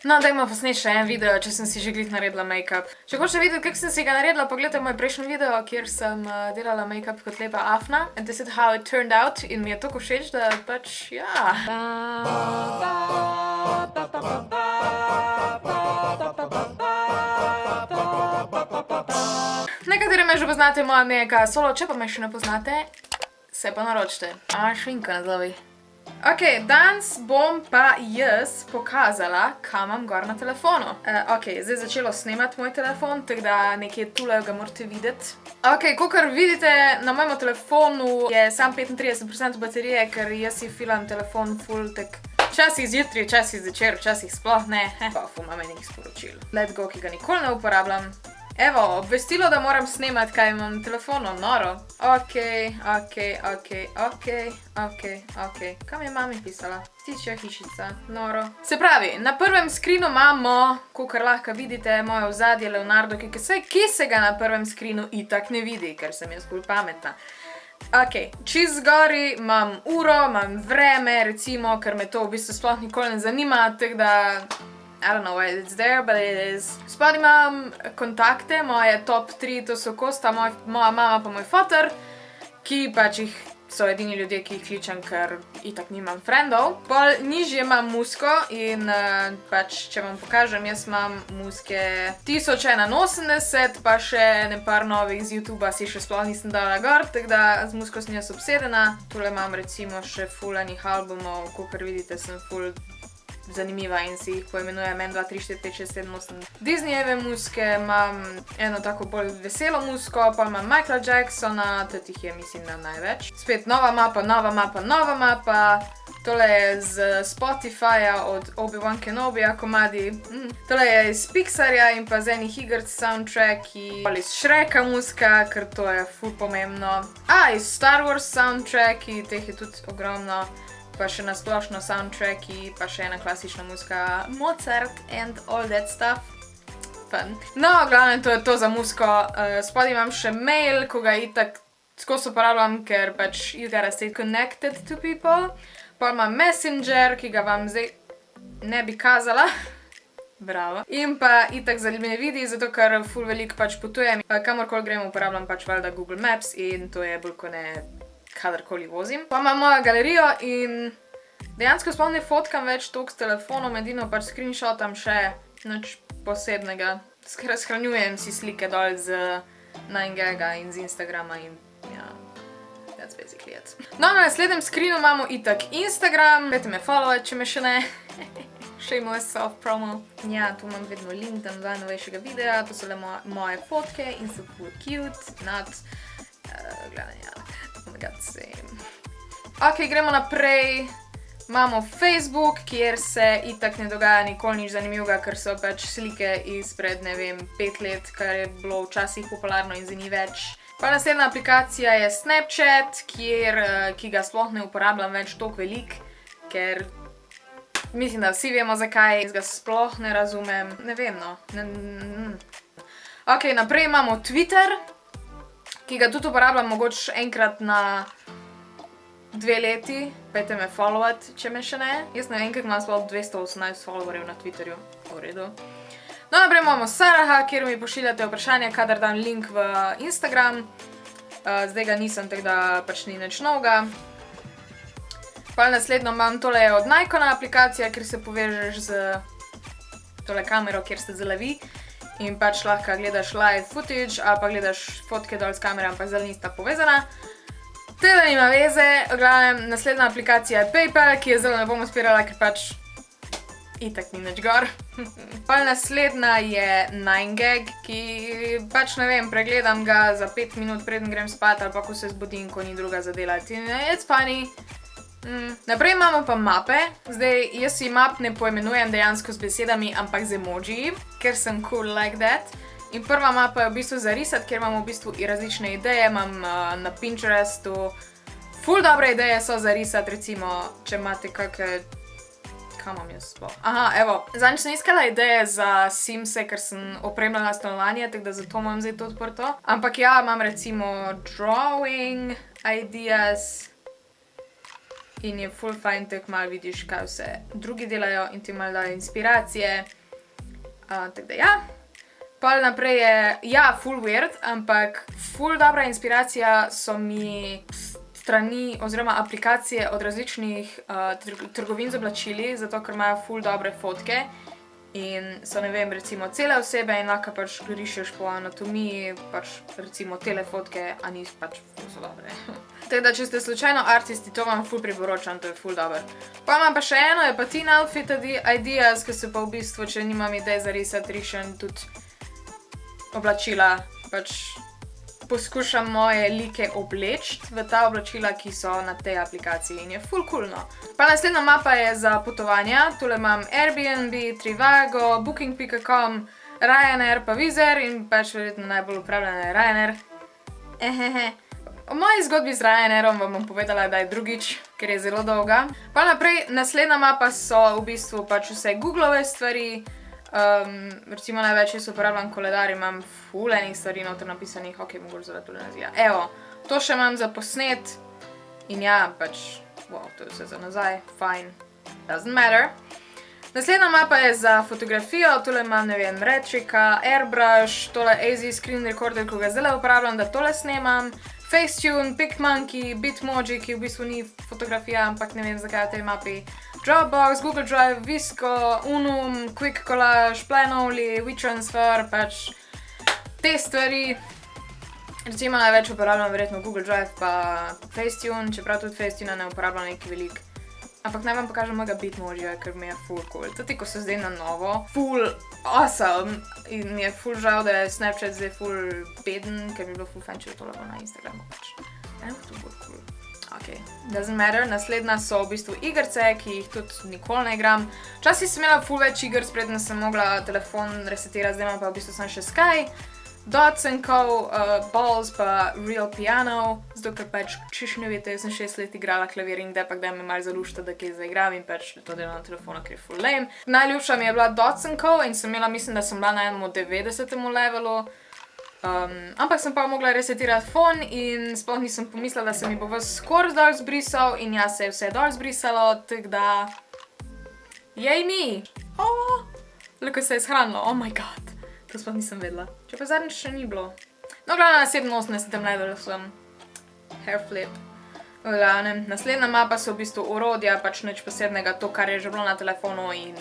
No, dajmo posneti še en video, če sem si že glih naredila make-up. Če hočete videti, kako sem si ga naredila, pogledajte moj prejšnji video, kjer sem delala make-up kot lepa Afna. And this is how it turned out. In mi je toliko všeč, da pač, ja. Nekateri me že poznate, moja ime je Kaja Solo, če pa me še ne poznate, se pa naročite. A šminka na glavi. Ok, danes bom pa jaz pokazala, kaj imam gor na telefonu. Ok, zdaj je začelo snemati moj telefon, tako da nekje tule ga morate videti. Ok, kakor vidite, na mojem telefonu je sam 35% baterije, ker jaz si filam telefon full tak včasih zjutraj, včasih zvečer, včasih sploh ne. Pa ful imam enih sporočil. Let go, ki ga nikoli ne uporabljam. Evo, obvestilo, da moram snemati, kaj imam na telefonu, noro. Ok. Kaj mi je mami pisala? Ptičja hišica, noro. Se pravi, na prvem screenu imamo, kakor lahko vidite, moje ozadje Leonardo, ki se ga na prvem screenu itak ne vidi, ker sem jaz bolj pametna. Ok, čist zgori imam uro, imam vreme, recimo, ker me to v bistvu sploh nikoli ne zanima, tako da I don't know why it's there, but it is. Spod imam kontakte, moje top 3, to so Kosta, moja mama pa moj foter, ki pač so edini ljudje, ki jih kličem, ker itak nimam frendov. Pol nižje imam musko in pač, če vam pokažem, jaz imam muske 1081, pa še ne par novih z YouTubea si še sploh nisem dala gor, tako da z musko sem jaz obsedena. Tule imam recimo še full enih albumov, kakor vidite, sem full zanimiva in si jih poimenujem 1, 2, 3, 4, 5, 6, 7, 8. Disneyjeve muske, imam eno tako bolj veselo musko, pa imam Michaela Jacksona, tudi jih je mislim na največ. Spet nova mapa, tole je z Spotifyja od Obi-Wan Kenobija komadi. Tole je iz Pixarja in pa z enih igrc soundtracki, iz Shreka muska, ker to je ful pomembno. Iz Star Wars soundtracki, teh je tudi ogromno. Pa še na splošno soundtracki, pa še ena klasična muska Mozart and all that stuff. Fun. No, glavno to je to za musko. Spod imam še mail, ko ga itak skozi uporabljam, ker pač you gotta stay connected to people. Pa imam Messenger, ki ga vam zdaj ne bi kazala. Bravo. In pa itak za me vidi, zato ker ful veliko pač potujem. Kamorkoli grem, uporabljam pač valjda Google Maps in to je bolj ko ne kadarkoli vozim. Pa imam mojo galerijo in dejansko sploh ne fotkam več toliko s telefonom, edino pač screenshotam še nič posebnega. Shranjujem si slike dol z 9gaga in z Instagrama in ja, that's basically it. No, na naslednjem screenu imamo itak Instagram, dajte me followat, če me še ne. Shameless self-promo. Ja, tu imam vedno link do najnovejšega videa, to so le moje fotke in so full cute, gledaj, ja. Oh my god, same. Ok, gremo naprej. Imamo Facebook, kjer se itak ne dogaja nikoli nič zanimivega, ker so pač slike izpred, ne vem, 5 let, kar je bilo včasih popularno in zdaj ni več. Pa naslednja aplikacija je Snapchat, ki ga sploh ne uporabljam več toliko velik, ker mislim, da vsi vemo zakaj, jaz ga sploh ne razumem, ne vem no. Ok, naprej imamo Twitter, ki ga tudi uporabljam mogoče enkrat na 2 leti, pejte me followat, če me še ne. Jaz ne vem, kako imam sploh 218 followerjev na Twitterju, v redu. No, naprej imamo Saraha, kjer mi pošiljate vprašanja, kadar dam link v Instagram. Zdaj ga nisem, tako da pač ni nič novega. Pa naslednjo imam, tole je od Nikona aplikacija, kjer se povežeš z tole kamero, kjer ste zdaj vi. In pač lahko gledaš live footage ali pa gledaš fotke dol s kameram, pa zdaj nista povezana. Teda nima veze, v glavnem, naslednja aplikacija je PayPal, ki je zdaj ne bom odpirala, ker pač itak ni nič gor. Pa naslednja je 9gag, ki pač ne vem, pregledam ga za 5 minut preden grem spat ali pa ko se zbudim, ko ni druga za delati. It's funny. Naprej imamo pa mape. Zdaj, jaz si map ne poimenujem dejansko z besedami, ampak z emojiji, ker sem cool like that. In prva mapa je v bistvu za risati, kjer imamo v bistvu različne ideje, imam na Pinterestu. Ful dobre ideje so za risati, recimo, če imate kakšne... Kaj imam jaz sploh? Aha, evo, zadnjič sem iskala ideje za Simse, ker sem opremljala stanovanje, tako da zato imam zdaj to odprto. Ampak ja, imam recimo drawing ideas. in je ful fajn, tako malo vidiš, kaj vse drugi delajo in ti malo dajo inspiracije. Tako da ja. Pol naprej je, ja, ful weird, ampak ful dobra inspiracija so mi strani oziroma aplikacije od različnih trgovin z oblačili, zato ker imajo ful dobre fotke in so, ne vem, recimo cele osebe in lahko pač rišeš po anatomiji, pač recimo tele fotke, a niso pač ful so dobre. Tako da, če ste slučajno artisti, to vam ful priporočam, to je ful dober. Pa imam pa še eno, je pa Teen Outfit Ideas, ki se pa v bistvu, če nimam idej za risati, rišem tudi oblačila, pač poskušam moje like obleči v ta oblačila, ki so na tej aplikaciji in je ful cool, no. Pa naslednja mapa je za potovanja, tule imam Airbnb, Trivago, Booking.com, Ryanair pa Wizz Air in pač verjetno najbolj upravljena je Ryanair. O moji zgodbi z Ryanairom vam bom povedala, da je drugič, ker je zelo dolga. Pa naprej, naslednja mapa so v bistvu pač vse Googlove stvari, recimo največ jaz uporabljam koledar, imam ful enih stvari noter napisanih, ok, mogoče zelo tole nazija. Evo, to še imam za posnet in ja, pač, wow, to je vse za nazaj, fine, doesn't matter. Naslednja mapa je za fotografijo, tole imam, ne vem, Retrika, Airbrush, tole AZ Screen Recorder, ko ga zdaj uporabljam, da tole snemam, Facetune, PicMonkey, Bitmoji, ki v bistvu ni fotografija, ampak ne vem zakaj v tej mapi, Dropbox, Google Drive, Visco, Unum, Quick Collage, Planoly, WeTransfer, pač te stvari. Recimo največ uporabljam verjetno Google Drive pa Facetune, čeprav tudi Facetune ne uporabljam neki velik. Ampak naj vam pokažem mojega Bitmojija, ker mi je ful cool. Tudi ko so zdaj na novo, ful awesome in mi je ful žal, da je Snapchat zdaj ful beden, ker bi bilo ful fajn, če bi to lahko na Instagramu pač. To bo cool. Ok, doesn't matter. Naslednja so v bistvu igrce, ki jih tudi nikoli ne igram. Včasih sem imela ful več igr, predtem sem mogla telefon resetirati, zdaj imam pa v bistvu sem še Sky, Dots & Co, Balls pa Real Piano, zato ker pač, če še ne veste, jaz sem 6 let igrala klavir in da me malo zalušta, da kaj zaigram in pač to delam na telefonu, ker je full lame. Najljubša mi je bila Dots & Co in sem imela, mislim, da sem bila na enem 90. levelu, ampak sem pa mogla resetirati fon in sploh nisem pomislila, da se mi bo ves skoraj dol zbrisal in ja, se je vse dol zbrisalo, tako da... Jej mi! Veliko se je shranilo, oh my god! To sploh nisem vedela. Če pa zadnjič še ni bilo. No, glavno na 87. levelu sem. Hair flip. V glavnem, naslednja mapa so v bistvu orodja, pač nič posebnega, to, kar je že bilo na telefonu in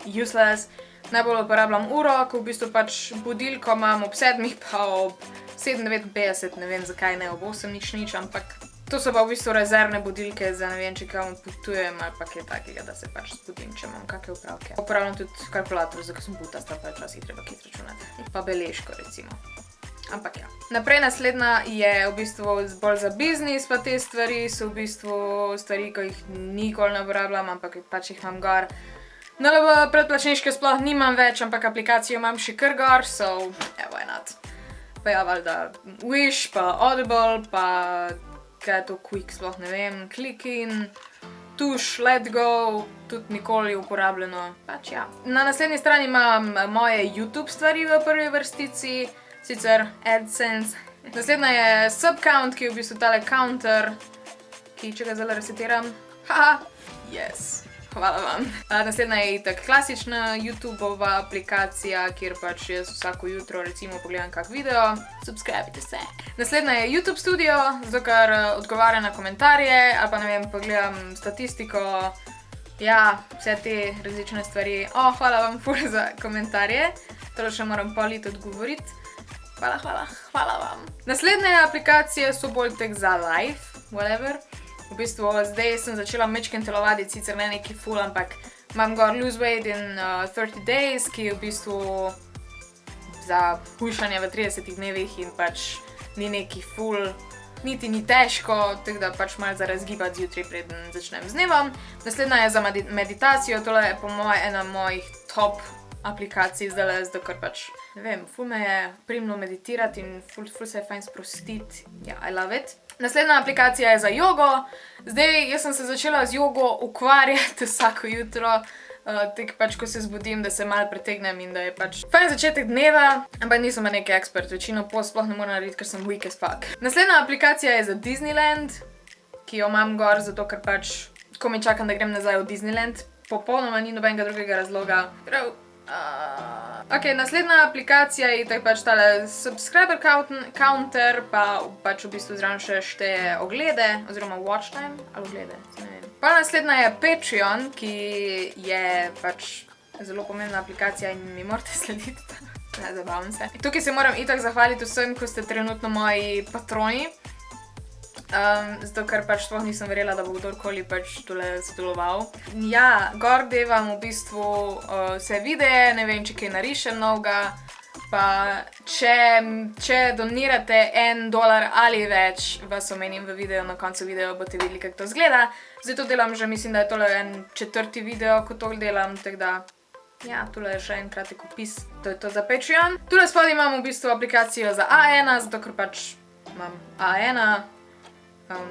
useless. Najbolj uporabljam uro, ko v bistvu pač budilko imam ob 7, pa ob 7:59, ne vem zakaj ne, ob 8 nič, ampak to so pa v bistvu rezervne budilke za ne vem, če kam potujem ali pa kaj takega, da se pač zbudim, če imam kakve upravke. Uporabljam tudi kalkulator, zato sem butasta, pa včasih treba kaj računati. Pa beležko, recimo. Ampak ja. Naprej naslednja je v bistvu bolj za biznis, pa te stvari so v bistvu stvari, ko jih nikoli ne uporabljam, ampak pač jih imam gor. NLB predplačniške sploh nimam več, ampak aplikacijo imam še kar gor, so why not. Pa ja, valjda Wish, pa Audible, pa kaj je to Quick, sploh ne vem, Clickin, Tuš, Letgo, tudi nikoli uporabljeno, pač ja. Na naslednji strani imam moje YouTube stvari v prvi vrstici, sicer AdSense. Naslednja je Subcount, ki je v bistvu tale counter, ki če ga zdaj resetiram, haha, yes. Hvala vam. Naslednja je itak klasična YouTube-ova aplikacija, kjer pač jaz vsako jutro recimo pogledam kak video. Subscribite se. Naslednja je YouTube Studio, zato ker odgovarja na komentarje, ali pa ne vem, pogledam statistiko. Ja, vse te različne stvari. Hvala vam ful za komentarje. Tole še moram pol iti odgovoriti. Hvala vam. Naslednje aplikacije so bolj tek za life, whatever. V bistvu zdaj sem začela mečken telovaditi, sicer ne neki ful, ampak imam gor Lose Weight in 30 Days, ki je v bistvu za hujšanje v 30 dnevih in pač ni neki ful, niti ni težko, tako da pač malo za razgibati zjutraj, preden začnem z dnevom. Naslednja je za meditacijo, tole je po moje ena mojih top aplikacij zdaj, zato ker pač, ne vem, ful me je primno meditirati in ful se je fajn sprostiti. Ja, I love it. Naslednja aplikacija je za jogo. Zdaj, jaz sem se začela z jogo ukvarjati vsako jutro, tako pač, ko se zbudim, da se malo pretegnem in da je pač fajn začetek dneva, ampak nisem pa neki ekspert, večino post sploh ne moram narediti, ker sem weak as fuck. Naslednja aplikacija je za Disneyland. ki jo imam gor, zato ker pač komaj čakam, da grem nazaj v Disneyland. Popolnoma ni nobenega drugega razloga. Ok, naslednja aplikacija je tako pač tale subscriber counter, pa pač v bistvu zraven še šteje oglede, oziroma watch time, ali oglede, ne vem. Pa naslednja je Patreon, ki je pač zelo pomembna aplikacija in mi morate slediti. Ne, zabavam se. Tukaj se moram itak zahvaliti vsem, ko ste trenutno moji patroni. Zato, ker pač sploh nisem verjela, da bo kdorkoli pač tule sodeloval. Ja, gor devam v bistvu vse videe, ne vem, če kaj narišem novega, pa če donirate $1 ali več, vas omenim v videu, na koncu videa boste videli, kako to zgleda. Zdaj to delam že, mislim, da je tole en 4. video, ko to delam, tako da ja, tule je še en kratek opis. To je to za Patreon. Tule spodaj imam v bistvu aplikacijo za A1, zato ker pač imam A1,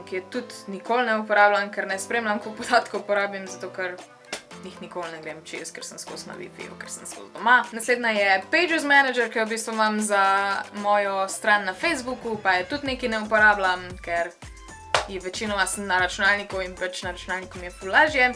ki je tudi nikoli ne uporabljam, ker ne spremljam, koliko podatkov porabim, zato ker jih nikoli ne grem čez, ker sem skozi na Wi-Fi, ker sem skozi doma. Naslednja je Pages Manager, ki jo v bistvu imam za mojo stran na Facebooku, pa je tudi nekaj ne uporabljam, ker je večinoma sem na računalniku in pač na računalniku mi je ful lažje.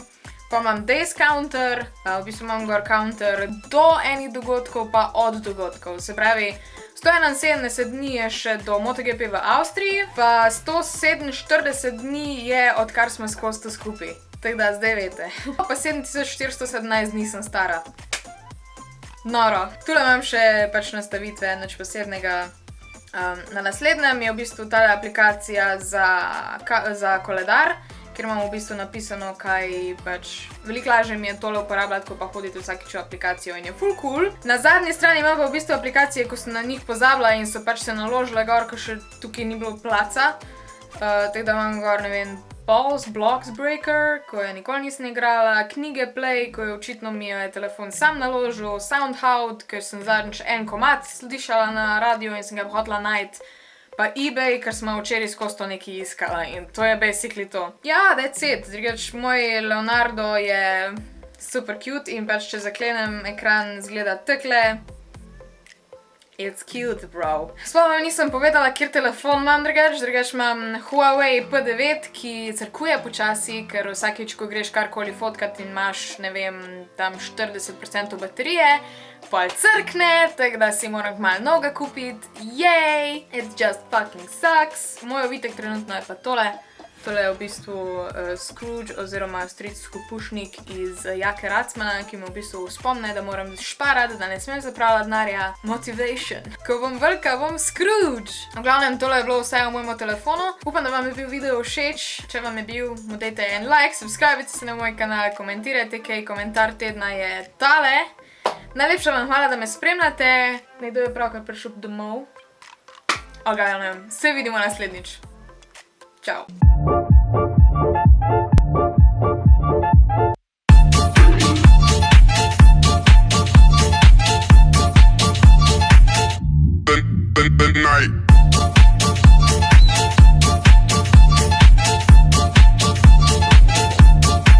Pa imam Days Counter, v bistvu imam gor counter do enih dogodkov, pa od dogodkov. Se pravi, 171 dni je še do MotoGP v Avstriji, pa 147 dni je, odkar smo skozi to skupaj. Tako da, zdaj vete. Pa 7417 dni sem stara. Noro. Tule imam še pač nastavitve, nič posebnega. Na naslednjem je v bistvu tale aplikacija za koledar, ker imam v bistvu napisano, kaj pač veliko lažje mi je tole uporabljati, ko pa hodite vsakič v aplikacijo in je ful cool. Na zadnji strani imam pa v bistvu aplikacije, ko sem na njih pozabila in so pač se naložile gor, ko še tukaj ni bilo placa. Tako da imam gor, ne vem, Balls, Blocks Breaker, ko je nikoli nisem igrala, Knjige Play, ko je očitno mi je telefon sam naložil, SoundHound, ker sem zadnjič en komad slišala na radio in sem ga hotela najti. Pa eBay, ker smo včeraj skozi to nekaj iskala in to je basically to. Ja, that's it. Drugač, moj Leonardo je super cute in pač če zaklenem ekran zgleda takle. It's cute, bro. Sploh vam nisem povedala, kjer telefon imam drugač imam Huawei P9, ki crkuje počasi, ker vsakič, ko greš karkoli fotkat in imaš, ne vem, tam 40% baterije, pol crkne, tako da si moram malo novega kupiti. Yay! It just fucking sucks. Moj ovitek trenutno je pa tole. Tole je v bistvu Scrooge oziroma stric Pušnik iz Jake Racmana, ki me v bistvu spomne, da moram šparati, da ne smem zapravljati denarja. Motivation. Ko bom velika, bom Scrooge! V glavnem, tole je bilo vse v mojem telefonu. Upam, da vam je bil video všeč. Če vam je bil, mu dajte en like, subscribite se na moj kanal, komentirajte kaj, komentar tedna je tale. Najlepša vam hvala, da me spremljate. Nekdo je pravkar prišel domov. O glavnem, se vidimo naslednjič. Čau. The night.